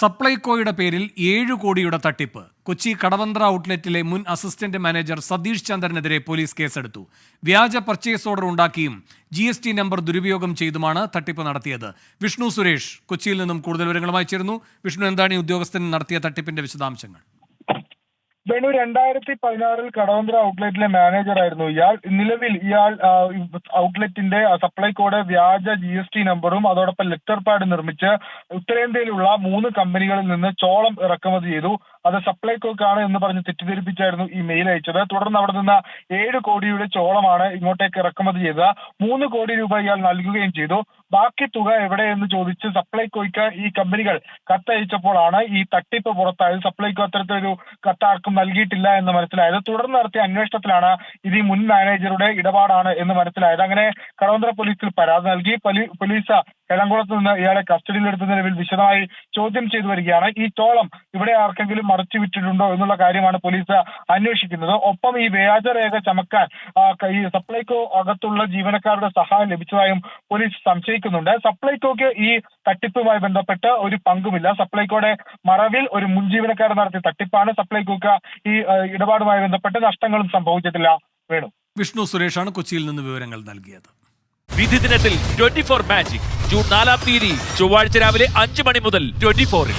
സപ്ലൈകോയുടെ പേരിൽ 7 കോടിയുടെ തട്ടിപ്പ്. കൊച്ചി കടവന്ത്ര ഔട്ട്ലെറ്റിലെ മുൻ അസിസ്റ്റന്റ് മാനേജർ സതീഷ് ചന്ദ്രനെതിരെ പോലീസ് കേസെടുത്തു. വ്യാജ പർച്ചേസ് ഓർഡർ ഉണ്ടാക്കിയും GST നമ്പർ ദുരുപയോഗം ചെയ്തുമാണ് തട്ടിപ്പ് നടത്തിയത്. വിഷ്ണു സുരേഷ് കൊച്ചിയിൽ നിന്നും കൂടുതൽ വിവരങ്ങളുമായി ചേരുന്നു. വിഷ്ണു, എന്താണ് ഈ ഉദ്യോഗസ്ഥൻ നടത്തിയ തട്ടിപ്പിന്റെ വിശദാംശങ്ങൾ? വേണു, 2016 കടവന്ത്ര ഔട്ട്ലെറ്റിലെ മാനേജറായിരുന്നു ഇയാൾ. നിലവിൽ ഇയാൾ ഔട്ട്ലെറ്റിന്റെ സപ്ലൈകോയുടെ വ്യാജ GST നമ്പറും അതോടൊപ്പം ലെറ്റർ പാഡ് നിർമ്മിച്ച് ഉത്തരേന്ത്യയിലുള്ള 3 കമ്പനികളിൽ നിന്ന് ചോളം ഇറക്കുമതി ചെയ്തു. അത് സപ്ലൈകോക്കാണ് എന്ന് പറഞ്ഞ് തെറ്റിദ്ധരിപ്പിച്ചായിരുന്നു ഈ മെയിൽ അയച്ചത്. തുടർന്ന് അവിടെ നിന്ന് 7 കോടിയുടെ ചോളമാണ് ഇങ്ങോട്ടേക്ക് ഇറക്കുമതി ചെയ്തത്. 3 കോടി രൂപ ഇയാൾ നൽകുകയും ചെയ്തു. ബാക്കി തുക എവിടെയെന്ന് ചോദിച്ച് സപ്ലൈകോയ്ക്ക് ഈ കമ്പനികൾ കത്തയച്ചപ്പോഴാണ് ഈ തട്ടിപ്പ് പുറത്തായത്. സപ്ലൈകോ അത്തരത്തിലൊരു കത്താർക്കും നൽകിയിട്ടില്ല എന്ന് മനസ്സിലായത്. തുടർന്ന് നടത്തിയ അന്വേഷണത്തിലാണ് ഇത് ഈ മുൻ മാനേജറുടെ ഇടപാടാണ് എന്ന് മനസ്സിലായത്. അങ്ങനെ കടവന്ത്ര പോലീസിൽ പരാതി നൽകി. പോലീസ് എളംകുളത്ത് നിന്ന് ഇയാളെ കസ്റ്റഡിയിലെടുത്ത നിലവിൽ വിശദമായി ചോദ്യം ചെയ്തു വരികയാണ്. ഈ ചോളം ഇവിടെ ആർക്കെങ്കിലും മറച്ചു വിട്ടിട്ടുണ്ടോ എന്നുള്ള കാര്യമാണ് പോലീസ് അന്വേഷിക്കുന്നത്. ഒപ്പം ഈ വ്യാജരേഖ ചമക്കാൻ ഈ സപ്ലൈകോ അകത്തുള്ള ജീവനക്കാരുടെ സഹായം ലഭിച്ചതായും പോലീസ് സംശയിക്കുന്നുണ്ട്. സപ്ലൈകോയ്ക്ക് ഈ തട്ടിപ്പുമായി ബന്ധപ്പെട്ട് ഒരു പങ്കുമില്ല. സപ്ലൈകോയുടെ മറവിൽ ഒരു മുൻ ജീവനക്കാരൻ നടത്തിയ തട്ടിപ്പാണ്. സപ്ലൈകോയ്ക്ക് ഈ ഇടപാടുമായി ബന്ധപ്പെട്ട് നഷ്ടങ്ങളും സംഭവിച്ചിട്ടില്ല. വേണു. വിഷ്ണു സുരേഷാണ് കൊച്ചിയിൽ നിന്ന് വിവരങ്ങൾ നൽകിയത്. വിധി ദിനത്തിൽ 24 മാജിക് ജൂൺ 4 ചൊവ്വാഴ്ച രാവിലെ 5 മണി മുതൽ 24-ൽ.